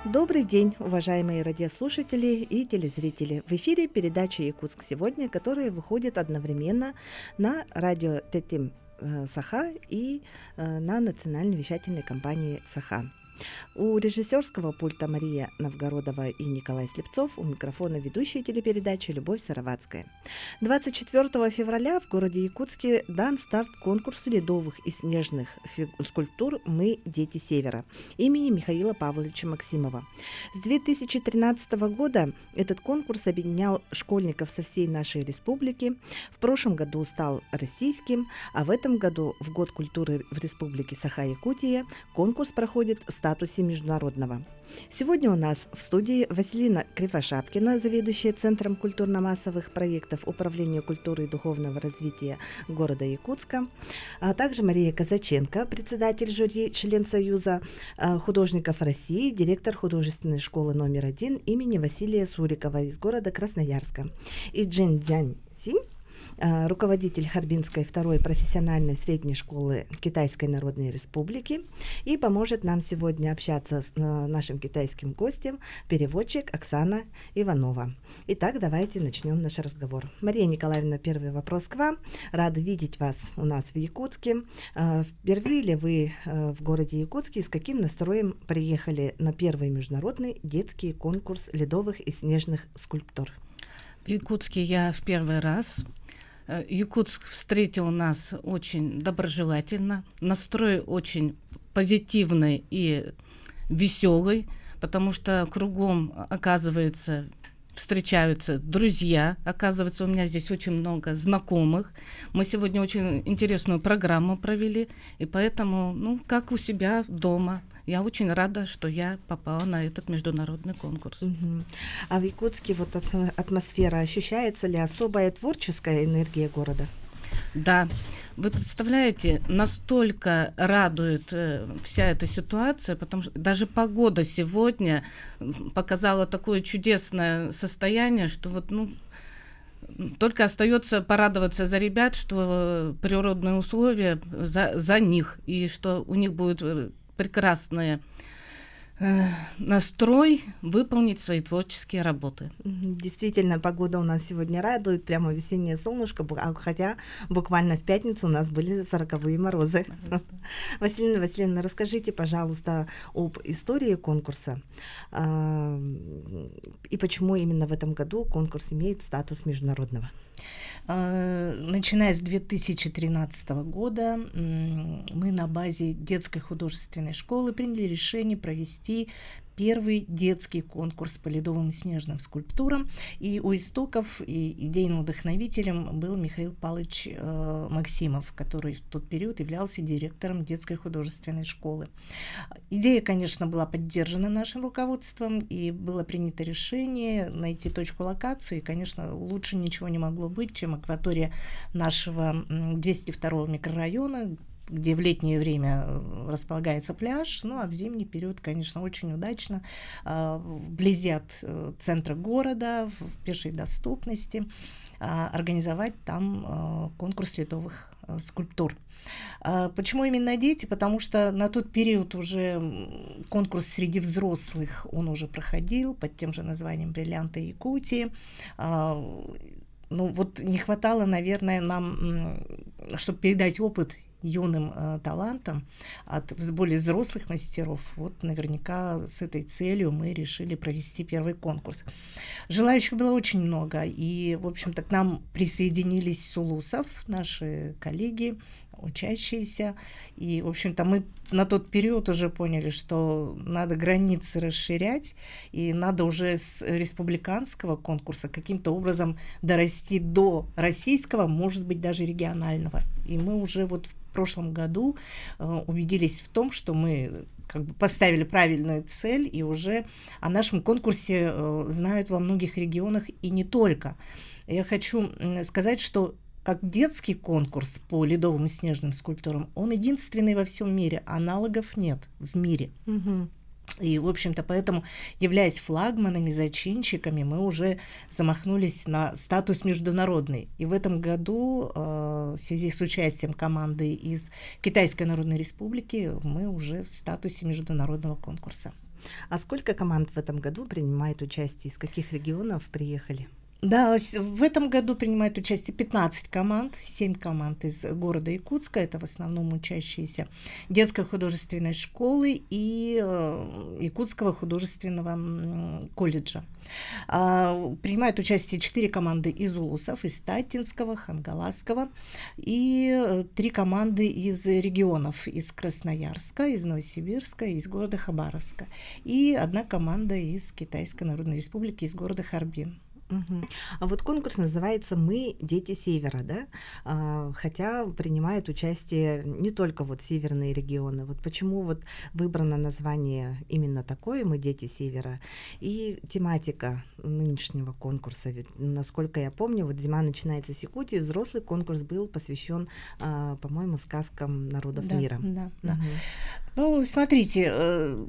Добрый день, уважаемые радиослушатели и телезрители. В эфире передача «Якутск сегодня», которая выходит одновременно на радио ТТМ Саха и на национальной вещательной компании Саха. У режиссерского пульта Мария Новгородова и Николай Слепцов, у микрофона ведущая телепередачи Любовь Саровацкая. 24 февраля в городе Якутске дан старт конкурсу ледовых и снежных скульптур «Мы – дети Севера» имени Михаила Павловича Максимова. С 2013 года этот конкурс объединял школьников со всей нашей республики. В прошлом году стал российским, а в этом году, в Год культуры в Республике Саха-Якутия, конкурс проходит в статусе международного. Сегодня у нас в студии Василина Кривошапкина, заведующая Центром культурно-массовых проектов Управления культуры и духовного развития города Якутска, а также Мария Казаченко, председатель жюри, член Союза художников России, директор художественной школы номер 1 имени Василия Сурикова из города Красноярска, и Джин Дзянь-Синь, руководитель Харбинской второй профессиональной средней школы Китайской Народной Республики, и поможет нам сегодня общаться с нашим китайским гостем переводчик Оксана Иванова. Итак, давайте начнем наш разговор. Мария Николаевна, первый вопрос к вам. Рада видеть вас у нас в Якутске. Впервые ли вы в городе Якутске и с каким настроем приехали на первый международный детский конкурс ледовых и снежных скульптур? В Якутске я в первый раз. Якутск встретил нас очень доброжелательно, настрой очень позитивный и веселый, потому что кругом, оказывается, встречаются друзья, оказывается, у меня здесь очень много знакомых. Мы сегодня очень интересную программу провели, и поэтому, как у себя дома. Я очень рада, что я попала на этот международный конкурс. А в Якутске атмосфера, ощущается ли особая творческая энергия города? Да, вы представляете, настолько радует вся эта ситуация, потому что даже погода сегодня показала такое чудесное состояние, что только остается порадоваться за ребят, что природные условия за них, и что у них будет прекрасный настрой выполнить свои творческие работы. Действительно, погода у нас сегодня радует, прямо весеннее солнышко, хотя буквально в пятницу у нас были 40-е морозы. Василина Васильевна, расскажите, пожалуйста, об истории конкурса и почему именно в этом году конкурс имеет статус международного. Начиная с 2013 года мы на базе детской художественной школы приняли решение провести первый детский конкурс по ледовым и снежным скульптурам. И у истоков и идейным вдохновителем был Михаил Павлович Максимов, который в тот период являлся директором детской художественной школы. Идея, конечно, была поддержана нашим руководством, и было принято решение найти точку локации. И, конечно, лучше ничего не могло быть, чем акватория нашего 202-го микрорайона, где в летнее время располагается пляж, а в зимний период, конечно, очень удачно, вблизи от центра города, в пешей доступности, организовать там конкурс ледовых скульптур. Почему именно дети? Потому что на тот период уже конкурс среди взрослых, он уже проходил под тем же названием «Бриллианты Якутии». Не хватало, наверное, нам, чтобы передать опыт юным талантам от более взрослых мастеров. Наверняка с этой целью мы решили провести первый конкурс. Желающих было очень много, и, в общем-то, к нам присоединились сулусов, наши коллеги, учащиеся, и, в общем-то, мы на тот период уже поняли, что надо границы расширять, и надо уже с республиканского конкурса каким-то образом дорасти до российского, может быть, даже регионального. И мы уже в прошлом году убедились в том, что мы поставили правильную цель, и уже о нашем конкурсе знают во многих регионах, и не только. Я хочу сказать, что как детский конкурс по ледовым и снежным скульптурам, он единственный во всем мире, аналогов нет в мире. И, в общем-то, поэтому, являясь флагманами, зачинщиками, мы уже замахнулись на статус международный. И в этом году, в связи с участием команды из Китайской Народной Республики, мы уже в статусе международного конкурса. А сколько команд в этом году принимает участие? Из каких регионов приехали? Да, в этом году принимает участие 15 команд, 7 команд из города Якутска, это в основном учащиеся детской художественной школы и Якутского художественного колледжа. Принимают участие 4 команды из Улусов, из Татинского, Хангаласского, и 3 команды из регионов, из Красноярска, из Новосибирска, из города Хабаровска, и 1 команда из Китайской Народной Республики, из города Харбин. Мгм. А вот конкурс называется «Мы дети Севера», да? Хотя принимают участие не только вот северные регионы. Вот почему вот выбрано название именно такое «Мы дети Севера» и тематика нынешнего конкурса? Ведь, насколько я помню, вот зима начинается с Якутии, взрослый конкурс был посвящен, по-моему, сказкам народов Да, мира. да. Мгм. Ну, смотрите,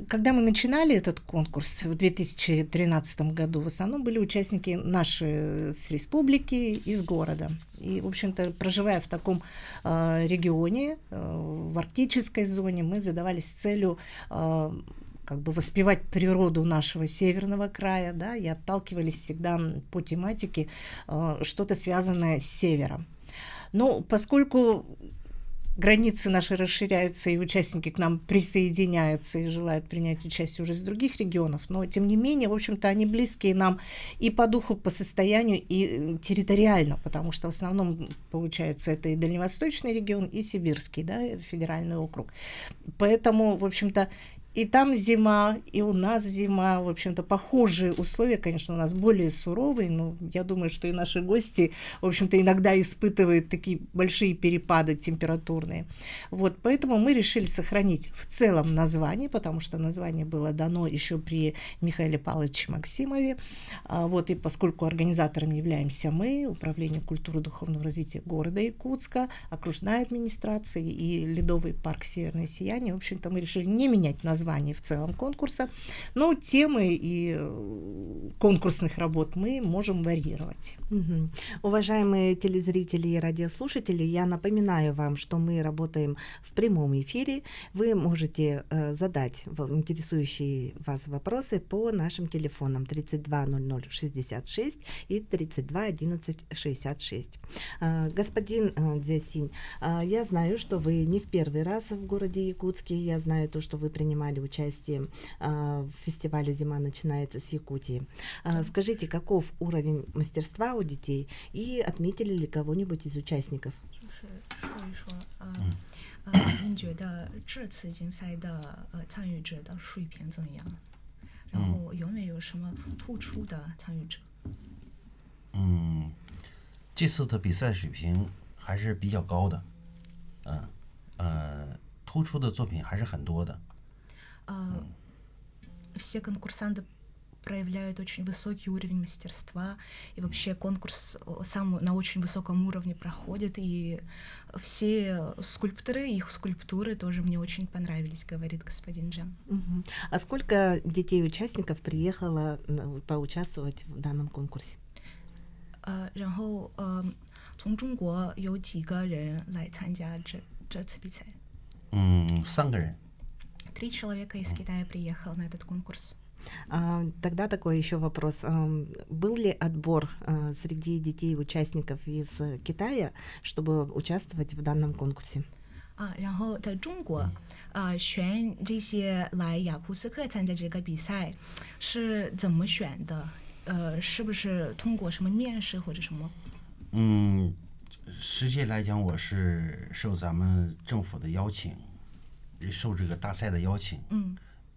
когда мы начинали этот конкурс в 2013 году, в основном были участники наши с республики, из города. И, в общем-то, проживая в таком регионе, в арктической зоне, мы задавались целью как бы воспевать природу нашего северного края, да, и отталкивались всегда по тематике что-то связанное с севером. Но поскольку границы наши расширяются, и участники к нам присоединяются и желают принять участие уже из других регионов, но, тем не менее, в общем-то, они близкие нам и по духу, по состоянию, и территориально, потому что в основном, получается, это и Дальневосточный регион, и Сибирский, да, федеральный округ. Поэтому, в общем-то, и там зима, и у нас зима, в общем-то, похожие условия, конечно, у нас более суровые, но я думаю, что и наши гости, в общем-то, иногда испытывают такие большие перепады температурные. Вот, поэтому мы решили сохранить в целом название, потому что название было дано еще при Михаиле Павловиче Максимове. Вот, и поскольку организатором являемся мы, Управление культуры и духовного развития города Якутска, окружная администрация и Ледовый парк «Северное сияние», в общем-то, мы решили не менять название в целом конкурса, но темы и конкурсных работ мы можем варьировать. Мгм. Уважаемые телезрители и радиослушатели, я напоминаю вам, что мы работаем в прямом эфире. Вы можете задать интересующие вас вопросы по нашим телефонам 32 00 66 и 32 11 66. Господин Дзясинь, я знаю, что вы не в первый раз в городе Якутске. Я знаю то, что вы принимали участие в фестивале «Зима начинается с Якутии». Скажите, каков уровень мастерства у детей и отметили ли кого-нибудь из участников? 说一说，您觉得这次竞赛的参与者的水平怎样？然后有没有什么突出的参与者？这次的比赛水平还是比较高的，突出的作品还是很多的。Все конкурсанты проявляют очень высокий уровень мастерства, и вообще конкурс сам на очень высоком уровне проходит, и все скульпторы, их скульптуры тоже мне очень понравились, говорит господин Джан. Мгм. А сколько детей-участников приехало поучаствовать в данном конкурсе? 然后从中国有几个人来参加这次比赛？ 3个人。 3 человека из Китая приехало на этот конкурс. Тогда такой еще вопрос. Был ли отбор среди детей-участников из Китая, чтобы участвовать в данном конкурсе? 然后在中国选这些来雅库斯克参加这个比赛是怎么选的？是不是通过什么面试或者什么？ 实际来讲，我是受咱们政府的邀请，受这个大赛的邀请，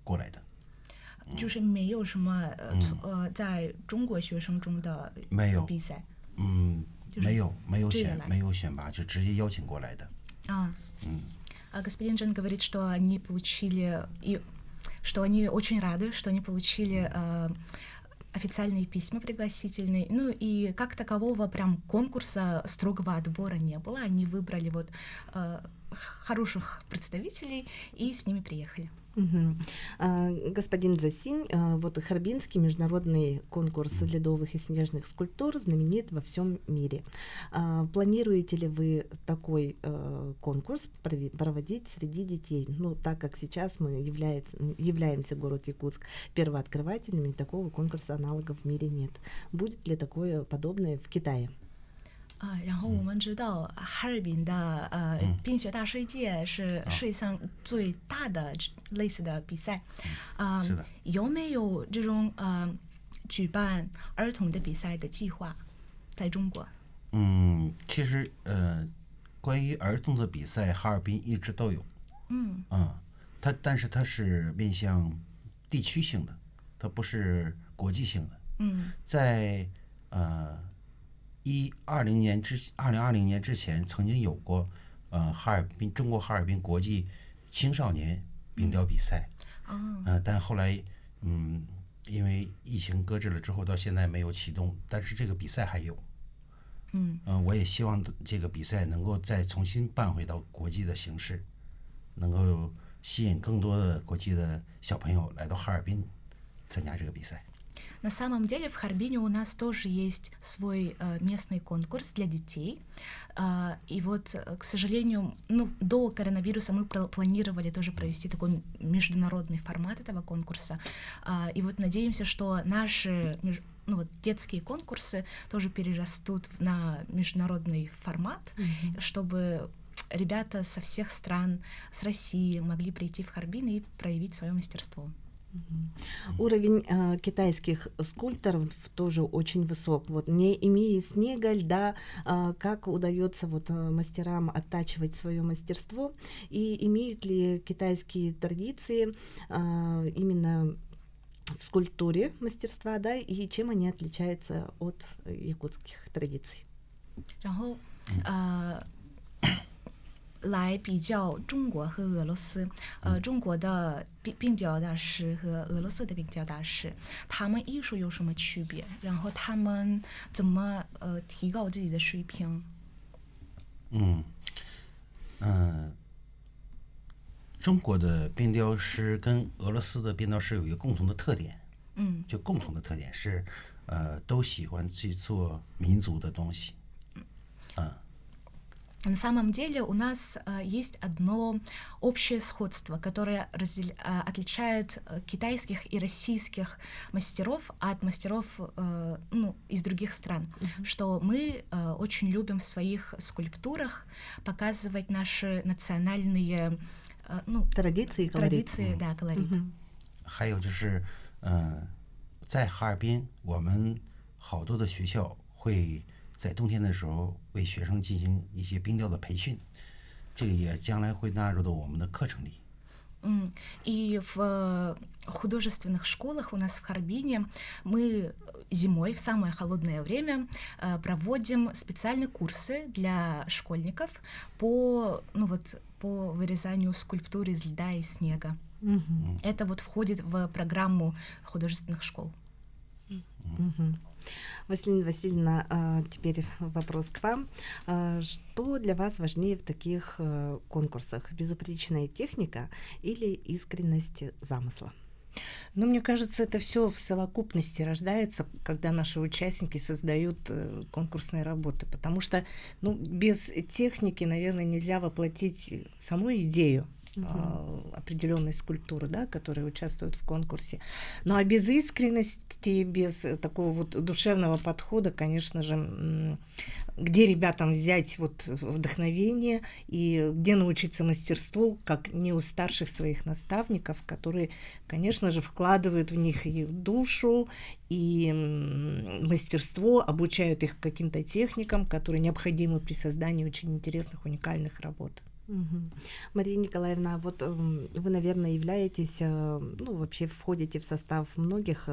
过来的。 就是没有什么在中国学生中的比赛， 没有选拔，就直接邀请过来的。 Господин Джан говорит, что они получили, и что они очень рады, что они получили официальные письма пригласительные. Ну и как такового прям конкурса строгого отбора не было. Они выбрали вот хороших представителей и с ними приехали. Господин Засинь, вот Харбинский международный конкурс ледовых и снежных скульптур знаменит во всем мире. Планируете ли вы такой конкурс проводить среди детей? Ну, так как сейчас мы являемся, город Якутск, первооткрывателями, такого конкурса аналогов в мире нет. Будет ли такое подобное в Китае? 然后我们知道哈尔滨的冰雪大世界是世界上最大的类似的比赛，是的。有没有这种举办儿童的比赛的计划在中国？其实关于儿童的比赛，哈尔滨一直都有。但是它是面向地区性的，它不是国际性的。在2020年之前曾经有过中国哈尔滨国际青少年冰雕比赛，但后来因为疫情搁置了之后，到现在没有启动，但是这个比赛还有。我也希望这个比赛能够再重新办回到国际的形式，能够吸引更多的国际的小朋友来到哈尔滨参加这个比赛。На самом деле в Харбине у нас тоже есть свой местный конкурс для детей. И вот, к сожалению, до коронавируса мы планировали тоже провести такой международный формат этого конкурса. И вот надеемся, что наши детские конкурсы тоже перерастут на международный формат, чтобы ребята со всех стран, с России могли прийти в Харбин и проявить свое мастерство. Уровень китайских скульпторов тоже очень высок. Вот не имея снега, льда, как удается мастерам оттачивать свое мастерство, и имеют ли китайские традиции именно в скульптуре мастерства, да, и чем они отличаются от якутских традиций? 然后来比较中国和俄罗斯，中国的冰雕大师和俄罗斯的冰雕大师，他们艺术有什么区别？然后他们怎么提高自己的水平？中国的冰雕师跟俄罗斯的冰雕师有一个共同的特点，就共同的特点是，都喜欢去做民族的东西，На самом деле у нас есть одно общее сходство, которое отличает китайских и российских мастеров от мастеров из других стран, что мы очень любим в своих скульптурах показывать наши национальные традиции, да, колорит. 还有就是在哈尔滨，我们好多的学校会在冬天的时候为学生进行一些冰雕的培训，这个也将来会纳入到我们的课程里。И в художественных школах у нас в Харбине мы зимой, в самое холодное время, проводим специальные курсы для школьников по вырезанию скульптур из льда и снега. Это входит в программу художественных школ. Василина Васильевна, теперь вопрос к вам. Что для вас важнее в таких конкурсах? Безупречная техника или искренность замысла? Ну, мне кажется, это все в совокупности рождается, когда наши участники создают конкурсные работы, потому что без техники, наверное, нельзя воплотить саму идею определенной скульптуры, да, которые участвуют в конкурсе. Ну а без искренности, без такого душевного подхода, конечно же, где ребятам взять вдохновение и где научиться мастерству, как не у старших своих наставников, которые, конечно же, вкладывают в них и в душу, и мастерство, обучают их каким-то техникам, которые необходимы при создании очень интересных, уникальных работ. Мария Николаевна, вы, наверное, являетесь, вообще входите в состав многих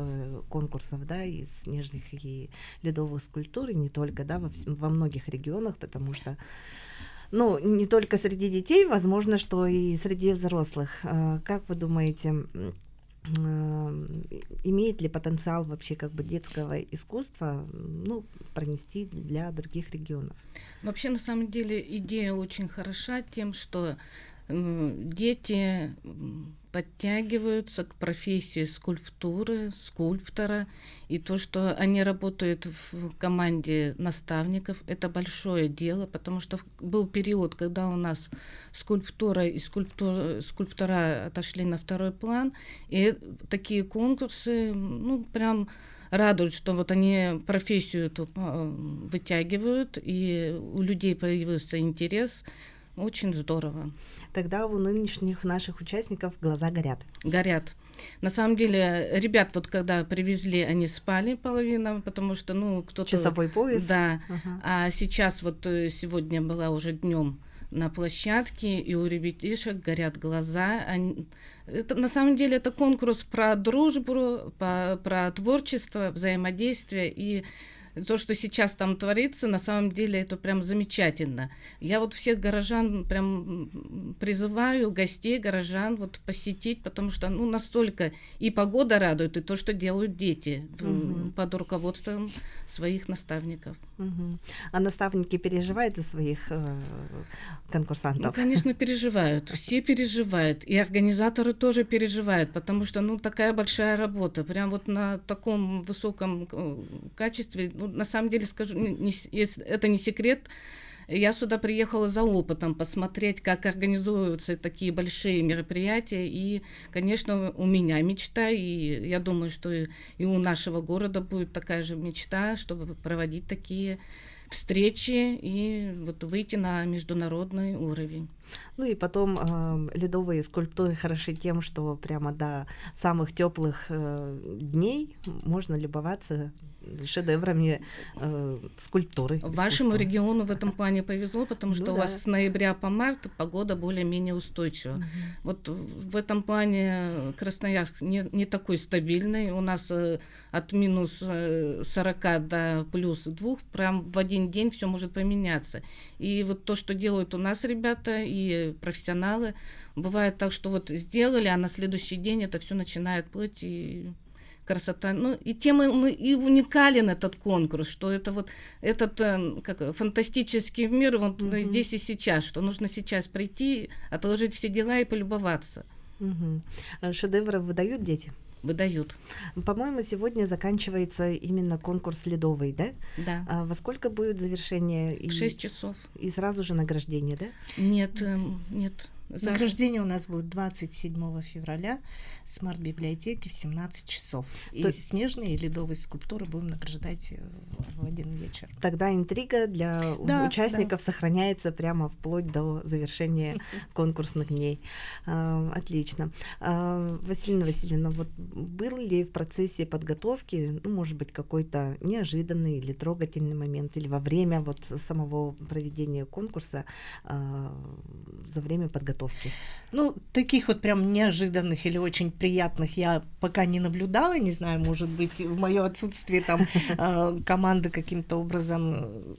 конкурсов, да, из снежных и ледовых скульптур, и не только, да, во многих регионах, потому что, не только среди детей, возможно, что и среди взрослых. Как вы думаете, имеет ли потенциал вообще детского искусства пронести для других регионов? Вообще, на самом деле, идея очень хороша тем, что дети подтягиваются к профессии скульптора, и то, что они работают в команде наставников, это большое дело, потому что был период, когда у нас скульптура и скульптора отошли на второй план, и такие конкурсы, прям радует, что вот они профессию эту вытягивают, и у людей появился интерес. Очень здорово. Тогда у нынешних наших участников глаза горят. Горят. На самом деле, ребят, вот когда привезли, они спали половина, потому что, кто-то... Часовой пояс. Да. А сейчас вот сегодня была уже днем на площадке, и у ребятишек горят глаза. Это, на самом деле, это конкурс про дружбу, про творчество, взаимодействие, и то, что сейчас там творится, на самом деле это прям замечательно. Я вот всех горожан прям призываю, гостей, горожан вот посетить, потому что настолько и погода радует, и то, что делают дети под руководством своих наставников. А наставники переживают за своих конкурсантов? Конечно, переживают. Все переживают. И организаторы тоже переживают, потому что такая большая работа. Прям вот на таком высоком качестве. На самом деле, скажу, если это не секрет, я сюда приехала за опытом, посмотреть, как организуются такие большие мероприятия. И, конечно, у меня мечта, и я думаю, что и у нашего города будет такая же мечта, чтобы проводить такие встречи и вот выйти на международный уровень. И потом ледовые скульптуры хороши тем, что прямо до самых теплых дней можно любоваться шедеврами скульптуры. Вашему региону в этом плане повезло, потому что у вас с ноября по март погода более-менее устойчива. Вот в этом плане Красноярск не такой стабильный. У нас от минус 40 до плюс 2, прям в один день все может поменяться. И вот то, что делают у нас ребята и профессионалы, бывает так, что вот сделали, а на следующий день это все начинает плыть, и красота. И тем и уникален этот конкурс, что это вот этот фантастический мир вот здесь и сейчас, что нужно сейчас прийти, отложить все дела и полюбоваться. Шедевры выдают дети? Выдают. По-моему, сегодня заканчивается именно конкурс ледовый, да? Да. А во сколько будет завершение? В 6 часов. И сразу же награждение, да? Нет. Награждение у нас будет 27 февраля в смарт-библиотеке в 17 часов. И снежные и ледовые скульптуры будем награждать в один вечер. Тогда интрига для участников сохраняется прямо вплоть до завершения конкурсных дней. Отлично. Василина Васильевна, вот был ли в процессе подготовки, может быть, какой-то неожиданный или трогательный момент, или во время вот самого проведения конкурса, за время подготовки? Таких вот прям неожиданных или очень приятных я пока не наблюдала. Не знаю, может быть, в моё отсутствие там команды каким-то образом,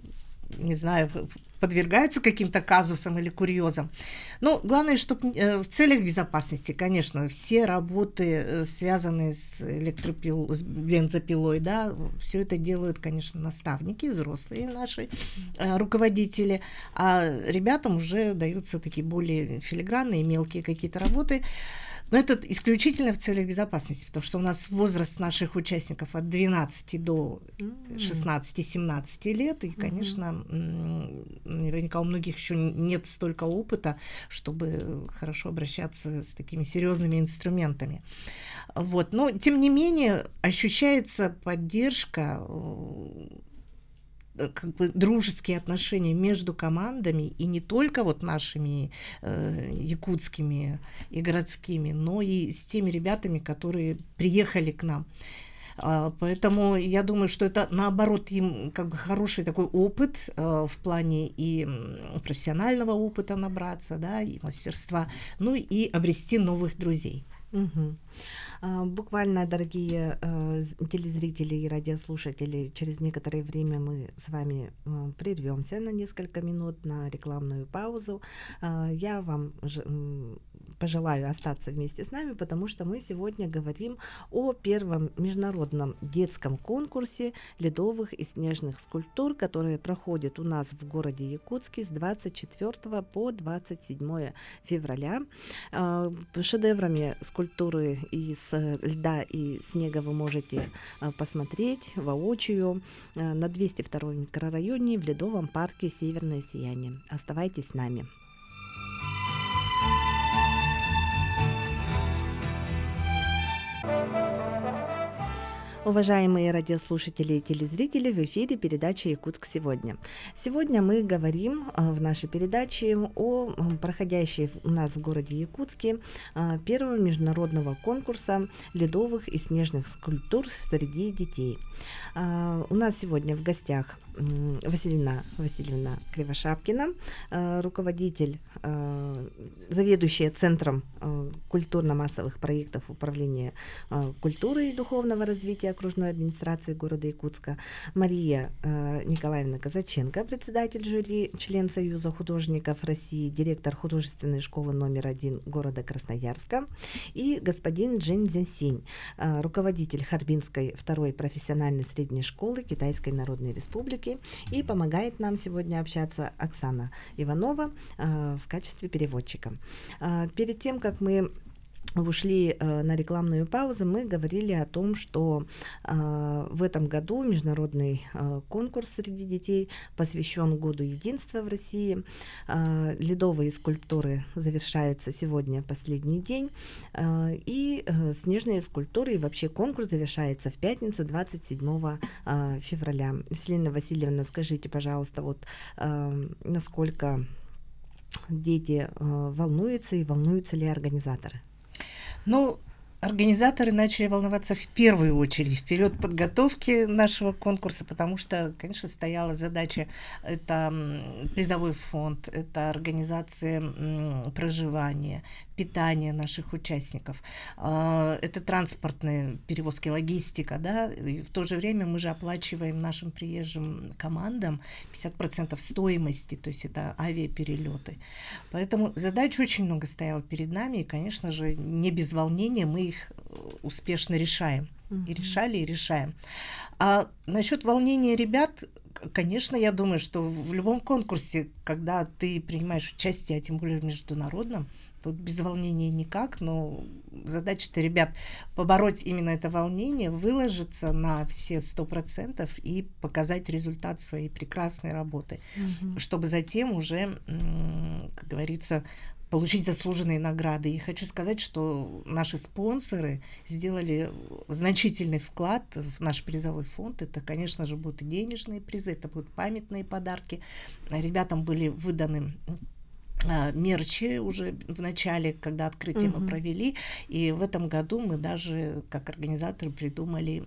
не знаю, подвергаются каким-то казусам или курьезам. Но главное, чтобы в целях безопасности, конечно, все работы, связанные с с бензопилой, да, все это делают, конечно, наставники, взрослые наши руководители, а ребятам уже даются такие более филигранные, мелкие какие-то работы. Но это исключительно в целях безопасности, потому что у нас возраст наших участников от 12 до 16-17 лет, и, конечно, наверняка у многих еще нет столько опыта, чтобы хорошо обращаться с такими серьезными инструментами. Вот. Но, тем не менее, ощущается поддержка, дружеские отношения между командами, и не только вот нашими якутскими и городскими, но и с теми ребятами, которые приехали к нам. Поэтому я думаю, что это, наоборот, им хороший такой опыт в плане и профессионального опыта набраться, да, и мастерства, и обрести новых друзей. Буквально, дорогие телезрители и радиослушатели, через некоторое время мы с вами прервемся на несколько минут на рекламную паузу. Я вам пожелаю остаться вместе с нами, потому что мы сегодня говорим о первом международном детском конкурсе ледовых и снежных скульптур, который проходит у нас в городе Якутске с 24 по 27 февраля. Шедеврами скульптуры из льда и снега вы можете посмотреть воочию на 202-м микрорайоне в ледовом парке «Северное сияние». Оставайтесь с нами. Уважаемые радиослушатели и телезрители, в эфире передача «Якутск сегодня». Сегодня мы говорим в нашей передаче о проходящей у нас в городе Якутске первого международного конкурса ледовых и снежных скульптур среди детей. У нас сегодня в гостях Василина Васильевна Кривошапкина, руководитель, заведующая Центром культурно-массовых проектов Управления культуры и духовного развития окружной администрации города Якутска, Мария Николаевна Казаченко, председатель жюри, член Союза художников России, директор художественной школы номер 1 города Красноярска, и господин Джен Цзянсинь, руководитель Харбинской второй профессиональной средней школы Китайской Народной Республики, и помогает нам сегодня общаться Оксана Иванова в качестве переводчика. Перед тем, как мы ушли на рекламную паузу, мы говорили о том, что в этом году международный конкурс среди детей посвящен Году единства в России. Ледовые скульптуры завершаются сегодня, последний день, и снежные скульптуры, и вообще конкурс завершается в пятницу, 27 февраля. Василина Васильевна, скажите, пожалуйста, вот насколько дети волнуются и волнуются ли организаторы? Ну, организаторы начали волноваться в первую очередь в период подготовки нашего конкурса, потому что, конечно, стояла задача, это призовой фонд, это организация проживания, питания наших участников, это транспортные перевозки, логистика, да, и в то же время мы же оплачиваем нашим приезжим командам 50% стоимости, то есть это авиаперелеты. Поэтому задач очень много стояло перед нами, и, конечно же, не без волнения мы их успешно решаем. И решали, и решаем. А насчет волнения ребят, конечно, я думаю, что в любом конкурсе, когда ты принимаешь участие, а тем более в международном, тут без волнения никак, но задача-то ребят побороть именно это волнение, выложиться на все 100% и показать результат своей прекрасной работы, чтобы затем уже, как говорится, получить заслуженные награды. И хочу сказать, что наши спонсоры сделали значительный вклад в наш призовой фонд. Это, конечно же, будут и денежные призы, это будут памятные подарки. Ребятам были выданы мерчи уже в начале, когда открытие мы провели. И в этом году мы даже, как организаторы, придумали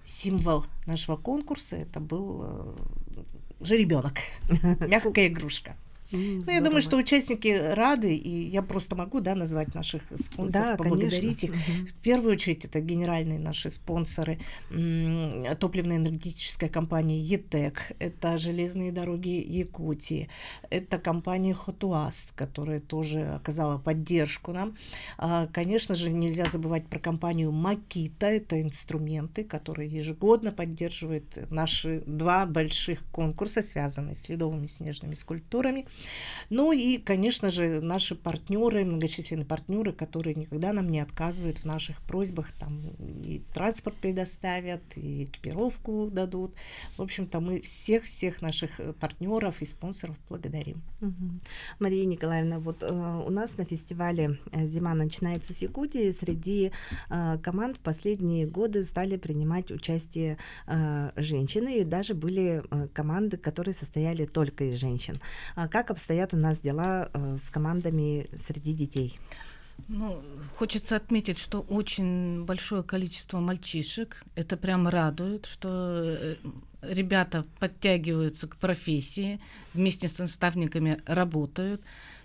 символ нашего конкурса. Это был жеребенок, мягкая игрушка. Ну, я думаю, что участники рады, и я просто могу, да, назвать наших спонсоров, поблагодарить их. В первую очередь это генеральные наши спонсоры, топливно-энергетическая компания ЕТЭК, это железные дороги Якутии, это компания Хотуаз, которая тоже оказала поддержку нам. Конечно же, нельзя забывать про компанию Макита, это инструменты, которые ежегодно поддерживают наши два больших конкурса, связанные с ледовыми снежными скульптурами. Ну и, конечно же, наши партнеры, многочисленные партнеры, которые никогда нам не отказывают в наших просьбах, там и транспорт предоставят, и экипировку дадут. В общем-то, мы всех наших партнеров и спонсоров благодарим. Мария Николаевна, вот у нас на фестивале «Зима начинается с Якутии» среди команд в последние годы стали принимать участие женщины, и даже были команды, которые состояли только из женщин. Как обстоят у нас дела с командами среди детей? Ну, хочется отметить, что очень большое количество мальчишек. Это прям радует, что ребята подтягиваются к профессии, вместе с наставниками работают.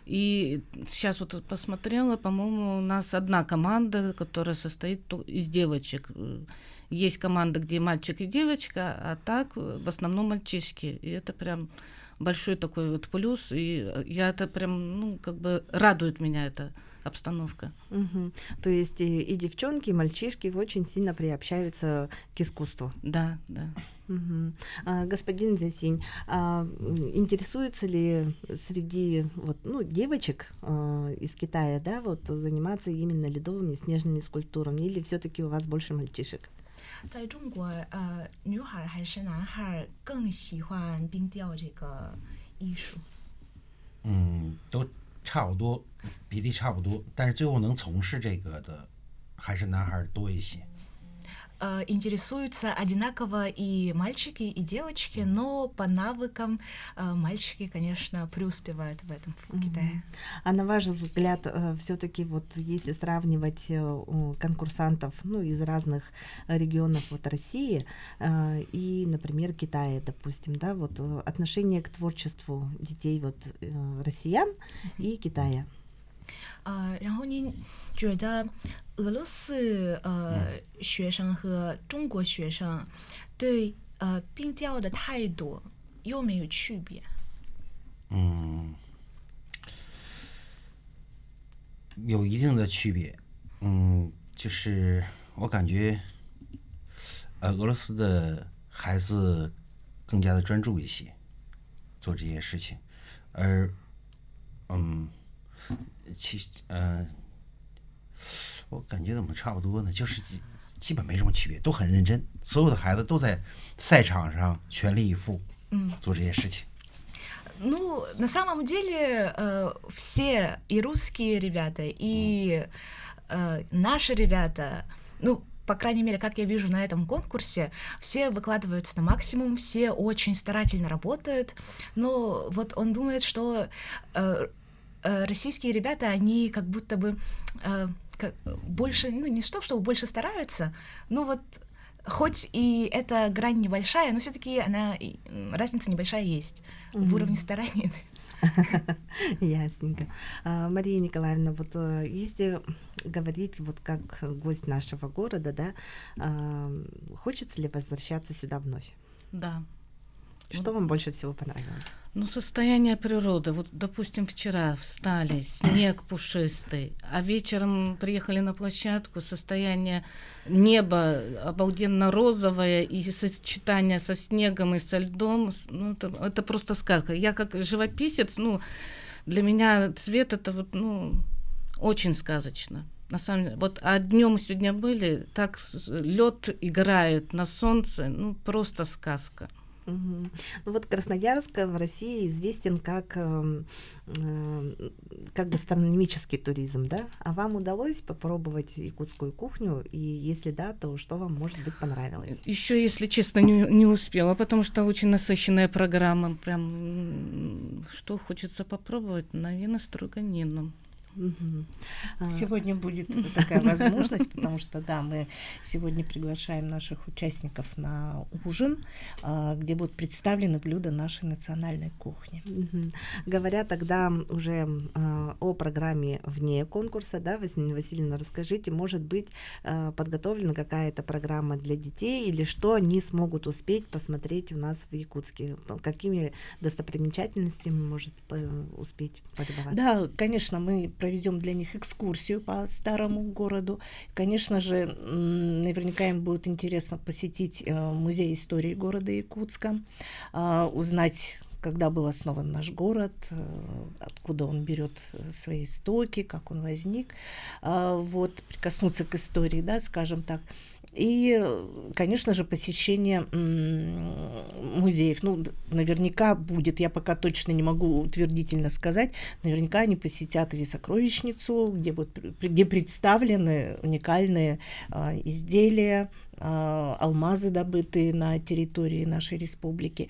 И сейчас вот посмотрела, по-моему, у нас одна команда, которая состоит из девочек. Есть команда, где мальчик и девочка, а так в основном мальчишки. И это прям большой такой вот плюс. И я это прям, ну, как бы радует меня эта обстановка. Угу. То есть и девчонки, и мальчишки очень сильно приобщаются к искусству. Да, да. Угу. Господин Дзясинь, интересуется ли среди вот, ну, девочек из Китая, да, вот заниматься именно ледовыми снежными скульптурами, или все-таки у вас больше мальчишек? 在中国，女孩还是男孩更喜欢冰雕这个艺术？都差不多，比例差不多，但是最后能从事这个的还是男孩多一些。Интересуются одинаково и мальчики, и девочки, но по навыкам мальчики, конечно, преуспевают в этом в Китае. А на ваш взгляд, все-таки вот если сравнивать конкурсантов, ну, из разных регионов вот России и, например, Китая, допустим, да, вот отношение к творчеству детей вот россиян и Китая. 然后您觉得俄罗斯学生和中国学生对冰雕的态度有没有区别？有一定的区别。就是我感觉俄罗斯的孩子更加的专注一些做这些事情，而我感觉怎么差不多呢？就是基本没什么区别，都很认真，所有的孩子都在赛场上全力以赴做这些事情。Ну, на самом деле, все и русские ребята, и наши ребята, ну, по крайней мере, как я вижу на этом конкурсе, все выкладываются на максимум, все очень старательно работают, но вот он думает, что российские ребята, они как будто бы больше, ну, не то, чтобы больше стараются, но вот хоть и эта грань небольшая, но все-таки она, разница небольшая есть в уровне старания. Ясненько. Мария Николаевна, вот если говорить вот как гость нашего города, да, хочется ли возвращаться сюда вновь? Да. Что вам больше всего понравилось? Ну, состояние природы. Вот, допустим, вчера встали, снег пушистый, а вечером приехали на площадку, состояние неба обалденно розовое, и сочетание со снегом и со льдом, ну, это просто сказка. Я как живописец, ну, для меня цвет это вот, ну, очень сказочно. На самом деле, вот, а днем сегодня были, так лед играет на солнце, ну, просто сказка. Угу. Ну вот Красноярск в России известен как гастрономический туризм, да? А вам удалось попробовать якутскую кухню? И если да, то что вам, может быть, понравилось? Еще, если честно, не успела, потому что очень насыщенная программа. Прям что хочется попробовать? Наверное, строганину. Сегодня будет такая возможность, потому что, да, мы сегодня приглашаем наших участников на ужин, где будут представлены блюда нашей национальной кухни. Говоря тогда уже о программе вне конкурса, да, Василина Васильевна, расскажите, может быть, подготовлена какая-то программа для детей или что они смогут успеть посмотреть у нас в Якутске? Какими достопримечательностями может успеть полюбоваться? Да, конечно, мы проведем для них экскурсию по старому городу. Конечно же, наверняка им будет интересно посетить музей истории города Якутска, узнать, когда был основан наш город, откуда он берет свои истоки, как он возник, вот, прикоснуться к истории, да, скажем так. И, конечно же, посещение музеев. Ну, наверняка будет, я пока точно не могу утвердительно сказать, наверняка они посетят и сокровищницу, где представлены уникальные изделия, алмазы, добытые на территории нашей республики.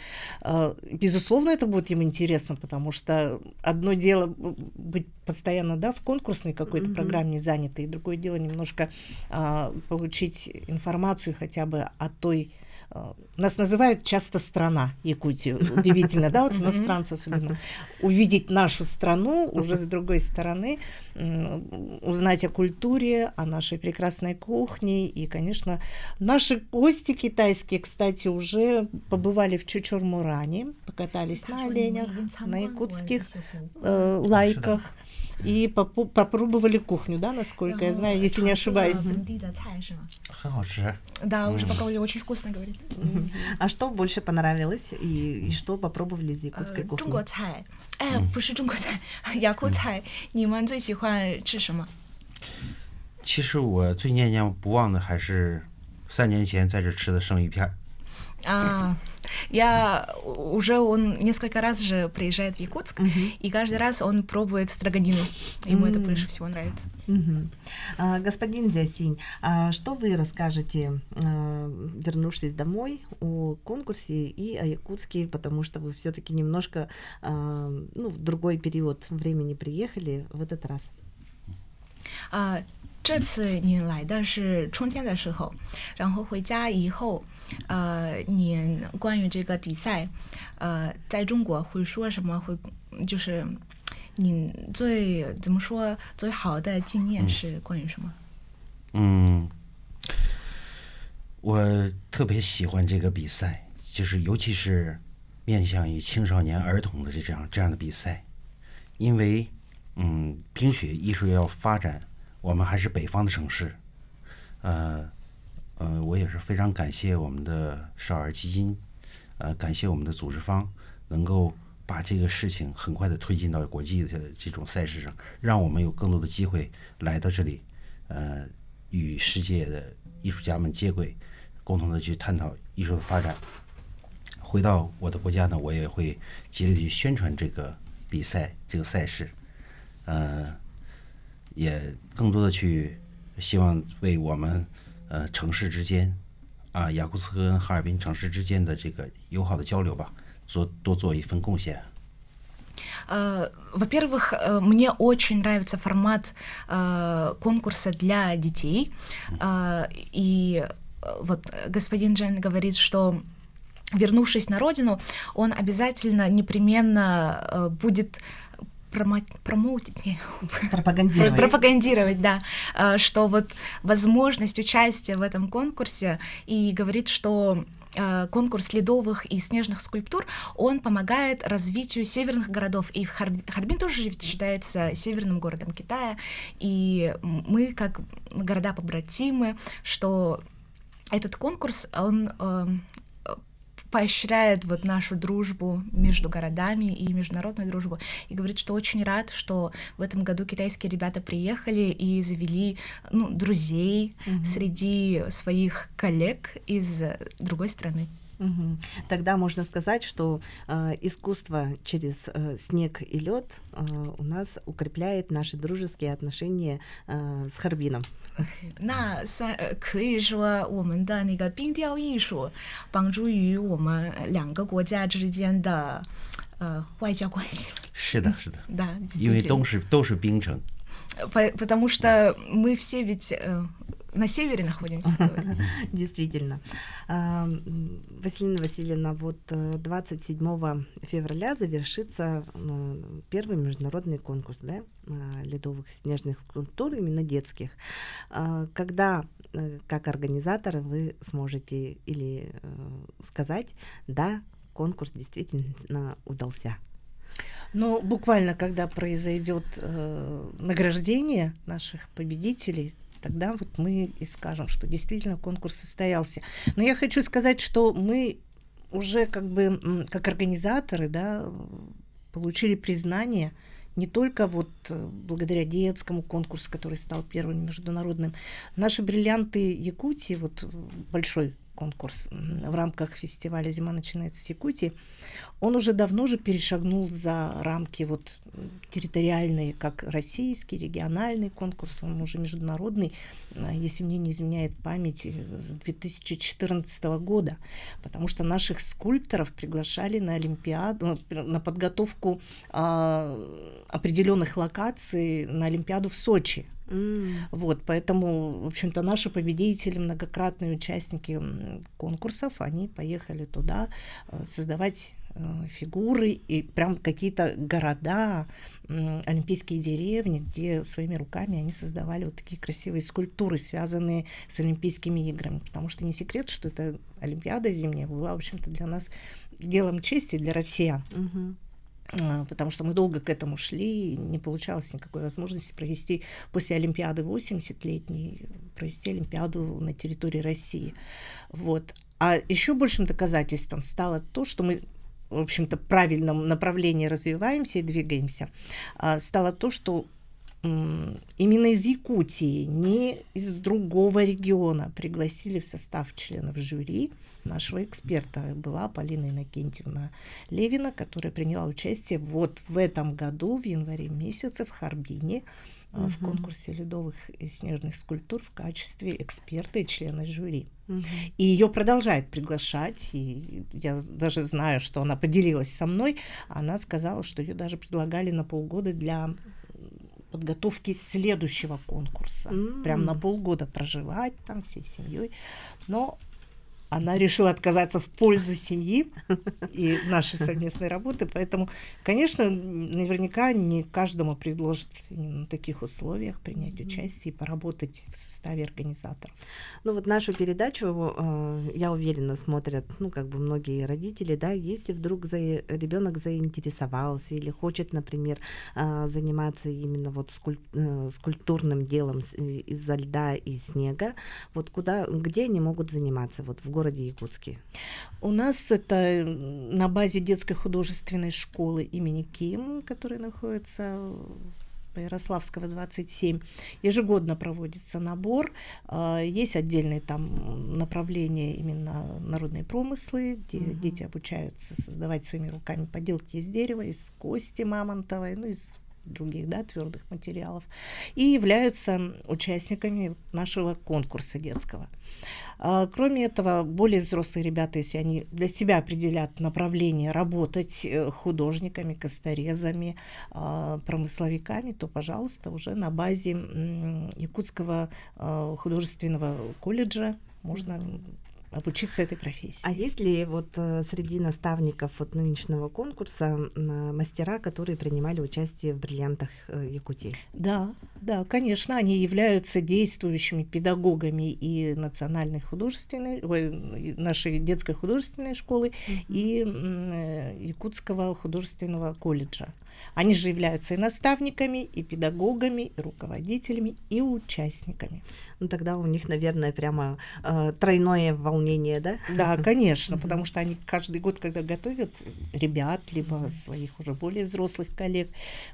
Безусловно, это будет им интересно, потому что одно дело быть постоянно, да, в конкурсной какой-то программе занятой, и другое дело немножко получить информацию хотя бы о той нас называют часто страна Якутия. Удивительно, да, вот иностранцы особенно. Увидеть нашу страну уже с другой стороны, узнать о культуре, о нашей прекрасной кухне. И, конечно, наши гости китайские, кстати, уже побывали в Чучурмуране, покатались на оленях, на якутских лайках. И попробовали кухню, да, насколько я знаю, если не ошибаюсь. Да, уже попробовали, очень вкусно, говорит. А что больше понравилось и что попробовали из якутской кухни? 中国菜，哎，不是中国菜，雅库菜。你们最喜欢吃什么？其实我最念念不忘的还是3年前在这吃的生鱼片。Я уже он несколько раз же приезжает в Якутск, и каждый раз он пробует строганину. Ему это больше всего нравится. Господин Дзясинь, что вы расскажете, вернувшись домой, о конкурсе и о Якутске, потому что вы все-таки немножко в другой период времени приехали в этот раз? 这次你来的是春天的时候，然后回家以后，你关于这个比赛，在中国会说什么？会就是你怎么说最好的经验是关于什么？我特别喜欢这个比赛，就是尤其是面向于青少年儿童的这样的比赛，因为冰雪艺术要发展。我们还是北方的城市，我也是非常感谢我们的少儿基金，感谢我们的组织方，能够把这个事情很快的推进到国际的这种赛事上，让我们有更多的机会来到这里，与世界的艺术家们接轨，共同的去探讨艺术的发展。回到我的国家呢，我也会极力的去宣传这个比赛，这个赛事，也更多的去希望为我们城市之间雅库茨跟哈尔滨城市之间的这个友好的交流吧，多做一份贡献。Во-первых, мне очень нравится формат конкурса для детей. И вот господин Джен говорит, что вернувшись на родину, он обязательно непременно будет пропагандировать, да, что вот возможность участия в этом конкурсе, и говорит, что конкурс ледовых и снежных скульптур, он помогает развитию северных городов, и Харбин тоже считается северным городом Китая, и мы, как города-побратимы, что этот конкурс, он поощряет вот нашу дружбу между городами и международную дружбу, и говорит, что очень рад, что в этом году китайские ребята приехали и завели друзей среди своих коллег из другой страны. Тогда можно сказать, что искусство через снег и лед у нас укрепляет наши дружеские отношения с Харбином. 那可以说我们的那个冰雕艺术帮助于我们两个国家之间的外交关系。是的，是的， да, 因为都是冰城。Потому что мы все ведь на севере находимся. Действительно. Василина Васильевна, вот 27 февраля завершится первый международный конкурс, да, ледовых снежных скульптур, именно детских. Когда, как организатор, вы сможете или сказать, да, конкурс действительно удался? Ну, буквально, когда произойдет награждение наших победителей, тогда вот мы и скажем, что действительно конкурс состоялся. Но я хочу сказать, что мы уже как организаторы, да, получили признание не только вот благодаря детскому конкурсу, который стал первым международным. Наши бриллианты Якутии, вот большой конкурс в рамках фестиваля «Зима начинается с Якутии», он уже давно перешагнул за рамки вот территориальные, как российский, региональный конкурс, он уже международный, если мне не изменяет память, с 2014 года, потому что наших скульпторов приглашали на Олимпиаду, на подготовку определенных локаций на Олимпиаду в Сочи. Вот, поэтому, в общем-то, наши победители, многократные участники конкурсов, они поехали туда создавать фигуры и прям какие-то города, олимпийские деревни, где своими руками они создавали вот такие красивые скульптуры, связанные с Олимпийскими играми. Потому что не секрет, что эта Олимпиада зимняя была, в общем-то, для нас делом чести, для россиян. Потому что мы долго к этому шли, и не получалось никакой возможности провести после Олимпиады 80-летней, провести Олимпиаду на территории России. Вот. А еще большим доказательством стало то, что мы, в общем-то, в правильном направлении развиваемся и двигаемся, стало то, что именно из Якутии, не из другого региона, пригласили в состав членов жюри нашего эксперта. Была Полина Иннокентьевна Левина, которая приняла участие вот в этом году, в январе месяце, в Харбине, в конкурсе ледовых и снежных скульптур в качестве эксперта и члена жюри. И ее продолжают приглашать, и я даже знаю, что она поделилась со мной. Она сказала, что ее даже предлагали на полгода для подготовки следующего конкурса. Прям на полгода проживать там всей семьей. Но она решила отказаться в пользу семьи и нашей совместной работы. Поэтому, конечно, наверняка не каждому предложат именно на таких условиях принять участие и поработать в составе организаторов. Ну вот нашу передачу, я уверена, смотрят, многие родители, да, если вдруг ребенок заинтересовался или хочет, например, заниматься именно вот скульптурным делом из-за льда и снега, вот где они могут заниматься? Вот в городе Якутске. У нас это на базе детской художественной школы имени Ким, которая находится по Ярославского, 27. Ежегодно проводится набор. Есть отдельные там направления именно народные промыслы, где дети обучаются создавать своими руками поделки из дерева, из кости мамонтовой, из других, твердых материалов, и являются участниками нашего конкурса детского. Кроме этого, более взрослые ребята, если они для себя определят направление работать художниками, косторезами, промысловиками, то, пожалуйста, уже на базе Якутского художественного колледжа можно обучиться этой профессии. А есть ли среди наставников нынешнего конкурса мастера, которые принимали участие в «Бриллиантах Якутии»? Да, конечно, они являются действующими педагогами и национальной художественной, нашей детской художественной школы и Якутского художественного колледжа. Они же являются и наставниками, и педагогами, и руководителями, и участниками. Тогда у них, наверное, прямо тройное волнение, да? Да, конечно, потому что они каждый год, когда готовят ребят, либо своих уже более взрослых коллег,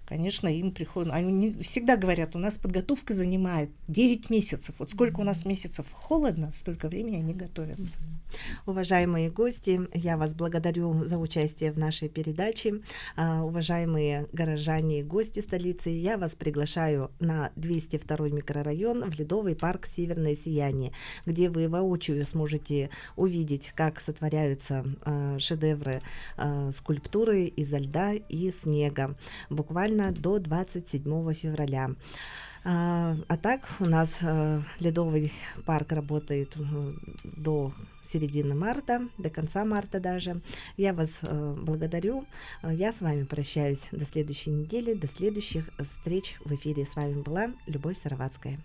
конечно, им приходят... Они всегда говорят, у нас подготовка занимает 9 месяцев. Вот сколько у нас месяцев холодно, столько времени они готовятся. Уважаемые гости, я вас благодарю за участие в нашей передаче. Уважаемые горожане и гости столицы, я вас приглашаю на 202 микрорайон в Ледовый парк «Северное сияние», где вы воочию сможете увидеть, как сотворяются шедевры скульптуры изо льда и снега, буквально до 27 февраля. А так у нас Ледовый парк работает до середины марта, до конца марта даже. Я вас благодарю. Я с вами прощаюсь до следующей недели, до следующих встреч в эфире. С вами была Любовь Сыроватская.